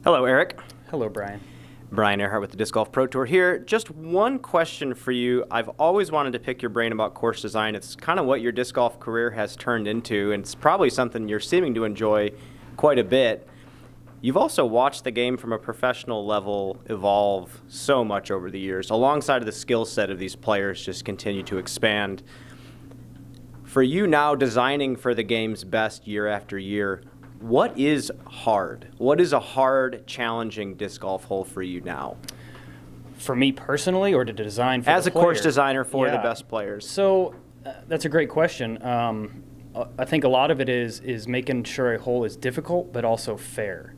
Hello, Eric. Hello, Brian. Brian Earhart with the Disc Golf Pro Tour here. Just one question for you. I've always wanted to pick your brain about course design. It's kind of what your disc golf career has turned into, and it's probably something you're seeming to enjoy quite a bit. You've also watched the game from a professional level evolve so much over the years, alongside of the skill set of these players just continue to expand. For you now designing for the game's best year after year, what is hard? What is a hard, challenging disc golf hole for you now? For me personally, or to design for as the a course player? designer for the Yeah. best players? So that's a great question. I think a lot of it is making sure a hole is difficult but also fair.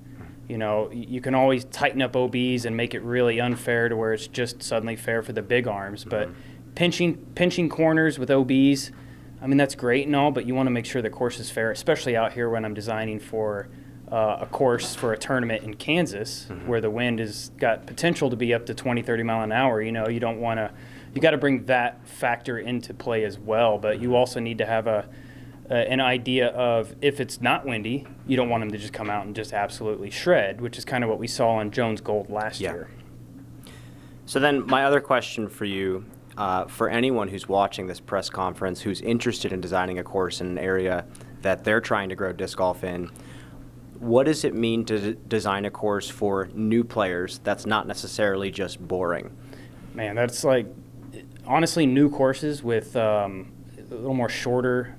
You know, you can always tighten up OBs and make it really unfair to where it's just suddenly fair for the big arms. But pinching corners with OBs, I mean, that's great and all, but you want to make sure the course is fair, especially out here when I'm designing for a course for a tournament in Kansas where the wind has got potential to be up to 20, 30 mile an hour. You know, you don't want to, you got to bring that factor into play as well, but you also need to have an idea of if it's not windy, you don't want them to just come out and just absolutely shred, which is kind of what we saw on Jones Gold last year. So then my other question for you, for anyone who's watching this press conference who's interested in designing a course in an area that they're trying to grow disc golf in, what does it mean to design a course for new players that's not necessarily just boring? Man, that's like, honestly, new courses with a little more shorter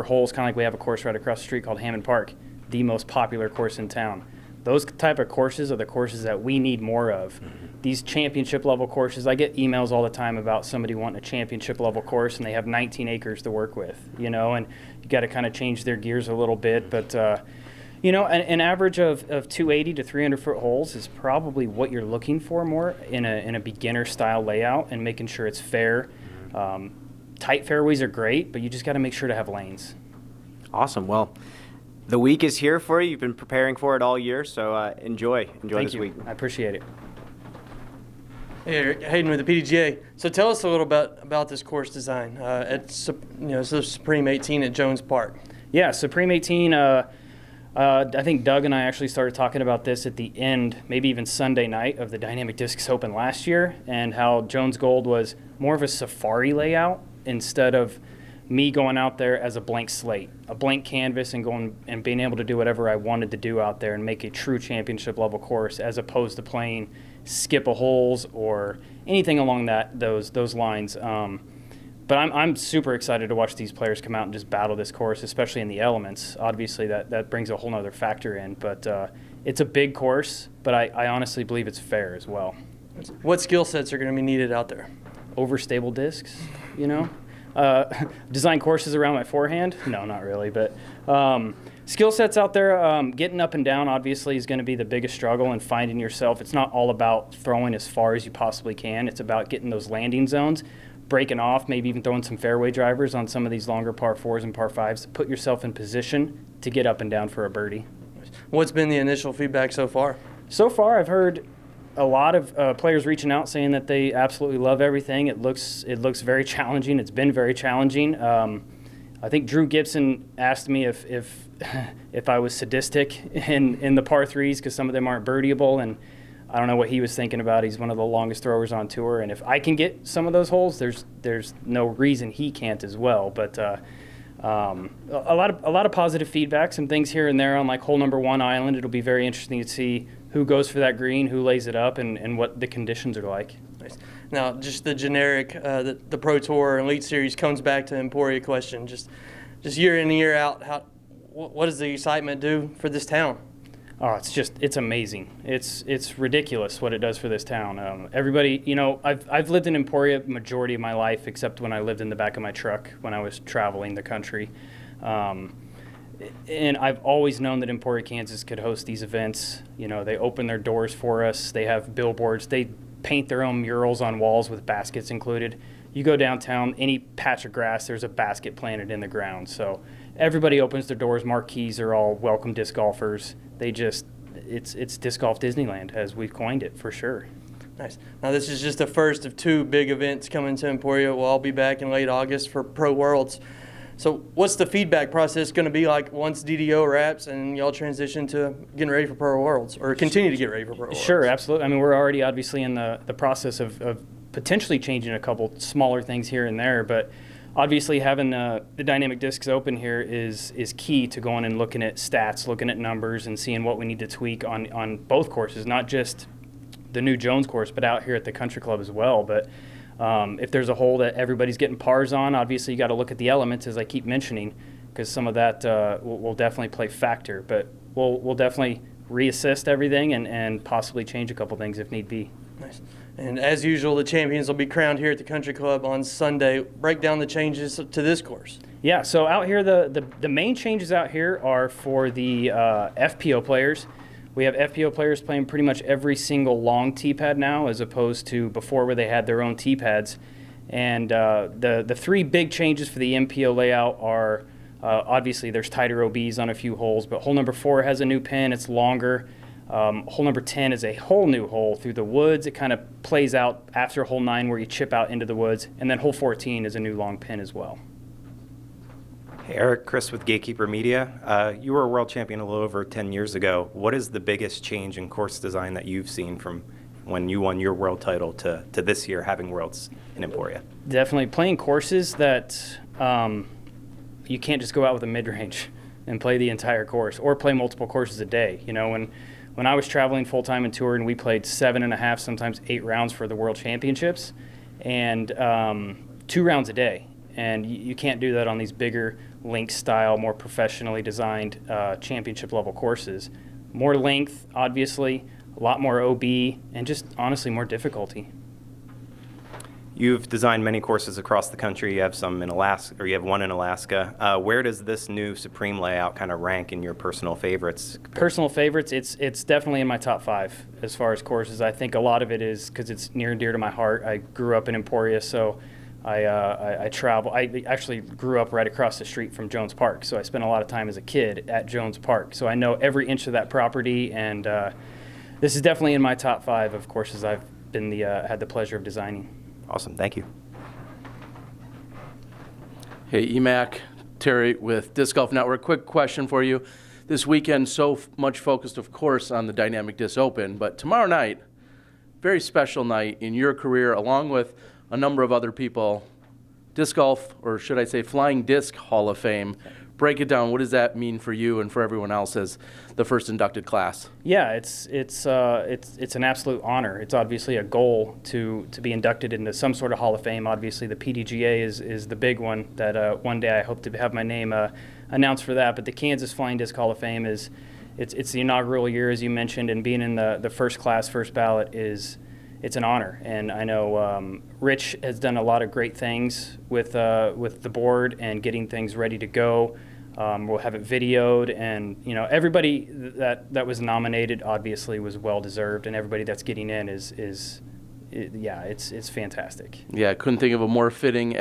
holes, kind of like we have a course right across the street called Hammond Park, the most popular course in town. Those type of courses are the courses that we need more of. These championship level courses, I get emails all the time about somebody wanting a championship level course and they have 19 acres to work with, you know, and you got to kind of change their gears a little bit. But, you know, an average of 280 to 300 foot holes is probably what you're looking for more in a beginner style layout, and making sure it's fair. Tight fairways are great, but you just got to make sure to have lanes. Awesome. Well, the week is here for you. You've been preparing for it all year, so enjoy this week. I appreciate it. Hey, Eric, Hayden with the PDGA. So tell us a little bit about this course design at so Supreme 18 at Jones Park. Yeah, Supreme 18. I think Doug and I actually started talking about this at the end, maybe even Sunday night of the Dynamic Discs Open last year, and how Jones Gold was more of a safari layout instead of me going out there as a blank slate, a blank canvas, and going and being able to do whatever I wanted to do out there and make a true championship level course, as opposed to playing skip a holes or anything along those lines. But I'm super excited to watch these players come out and just battle this course, especially in the elements. Obviously, that brings a whole nother factor in. But it's a big course, but I honestly believe it's fair as well. What skill sets are going to be needed out there? Overstable discs, you know. Design courses around my forehand? No, not really. But skill sets out there, getting up and down obviously is going to be the biggest struggle, and finding yourself. It's not all about throwing as far as you possibly can. It's about getting those landing zones, breaking off, maybe even throwing some fairway drivers on some of these longer par 4s and par 5s to put yourself in position to get up and down for a birdie. What's been the initial feedback so far? So far, I've heard a lot of players reaching out saying that they absolutely love everything. It looks very challenging. It's been very challenging. I think Drew Gibson asked me if I was sadistic in the par 3s because some of them aren't birdieable, and I don't know what he was thinking about. He's one of the longest throwers on tour, and if I can get some of those holes, there's no reason he can't as well. But a lot of positive feedback, some things here and there on like hole number 1 island. It'll be very interesting to see who goes for that green, who lays it up, and what the conditions are like. Nice. Now, just the generic, the Pro Tour Elite Series comes back to Emporia question. Just year in and year out, what does the excitement do for this town? Oh, it's amazing. It's ridiculous what it does for this town. Everybody, you know, I've lived in Emporia majority of my life, except when I lived in the back of my truck when I was traveling the country. And I've always known that Emporia, Kansas could host these events. You know, they open their doors for us. They have billboards. They paint their own murals on walls with baskets included. You go downtown, any patch of grass, there's a basket planted in the ground. So everybody opens their doors. Marquees are all welcome disc golfers. It's disc golf Disneyland, as we've coined it, for sure. Nice. Now, this is just the first of 2 big events coming to Emporia. We'll all be back in late August for Pro Worlds. So what's the feedback process going to be like once DDO wraps and y'all transition to getting ready for Pro Worlds, or continue to get ready for Pro Worlds? Sure, absolutely. I mean, we're already obviously in the process of potentially changing a couple smaller things here and there, but obviously having the dynamic discs open here is key to going and looking at stats, looking at numbers, and seeing what we need to tweak on both courses, not just the new Jones course, but out here at the country club as well. But if there's a hole that everybody's getting pars on, obviously you got to look at the elements, as I keep mentioning, because some of that will definitely play factor. But we'll definitely reassist everything and possibly change a couple things if need be. Nice. And as usual, the champions will be crowned here at the country club on Sunday. Break down the changes to this course. Yeah, so out here, the main changes out here are for the FPO players. We have FPO players playing pretty much every single long tee pad now, as opposed to before where they had their own tee pads. And the three big changes for the MPO layout are obviously there's tighter OBs on a few holes, but hole number 4 has a new pin. It's longer. Hole number 10 is a whole new hole through the woods. It kind of plays out after hole 9 where you chip out into the woods. And then hole 14 is a new long pin as well. Hey, Eric, Chris with Gatekeeper Media. You were a world champion a little over 10 years ago. What is the biggest change in course design that you've seen from when you won your world title to this year having worlds in Emporia? Definitely playing courses that you can't just go out with a mid-range and play the entire course, or play multiple courses a day. You know, when I was traveling full-time and touring, we played 7.5, sometimes 8 rounds for the World Championships, and 2 rounds a day. And you can't do that on these bigger link-style, more professionally designed championship-level courses. More length, obviously, a lot more OB, and just honestly more difficulty. You've designed many courses across the country. You have some in Alaska, or you have one in Alaska. Where does this new Supreme layout kind of rank in your personal favorites? Personal favorites, it's definitely in my top 5 as far as courses. I think a lot of it is because it's near and dear to my heart. I grew up in Emporia, so I travel. I actually grew up right across the street from Jones Park, so I spent a lot of time as a kid at Jones Park. So I know every inch of that property, and this is definitely in my top 5 of courses I've been had the pleasure of designing. Awesome, thank you. Hey, EMAC, Terry with Disc Golf Network. Quick question for you. This weekend, so much focused, of course, on the Dynamic Disc Open, but tomorrow night, very special night in your career, along with a number of other people, Disc Golf, or should I say Flying Disc Hall of Fame. Break it down. What does that mean for you and for everyone else as the first inducted class? Yeah, it's an absolute honor. It's obviously a goal to be inducted into some sort of Hall of Fame. Obviously, the PDGA is the big one that one day I hope to have my name announced for that. But the Kansas Flying Disc Hall of Fame it's the inaugural year, as you mentioned, and being in the first class, first ballot it's an honor. And I know Rich has done a lot of great things with the board and getting things ready to go. We'll have it videoed, and you know everybody that was nominated obviously was well deserved, and everybody that's getting in it's fantastic. Yeah, I couldn't think of a more fitting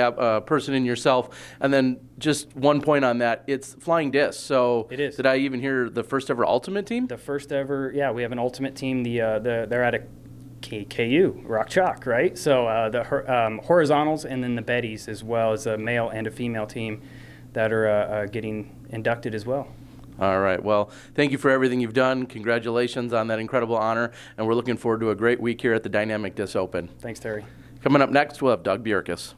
person in yourself. And then just one point on that, it's Flying Disc. So it is. Did I even hear the first ever Ultimate team? The first ever, yeah, we have an Ultimate team. They're at a KU, Rock Chalk, right? So the horizontals and then the Betties, as well as a male and a female team that are getting inducted as well. All right. Well, thank you for everything you've done. Congratulations on that incredible honor, and we're looking forward to a great week here at the Dynamic Disc Open. Thanks, Terry. Coming up next, we'll have Doug Bjerkes.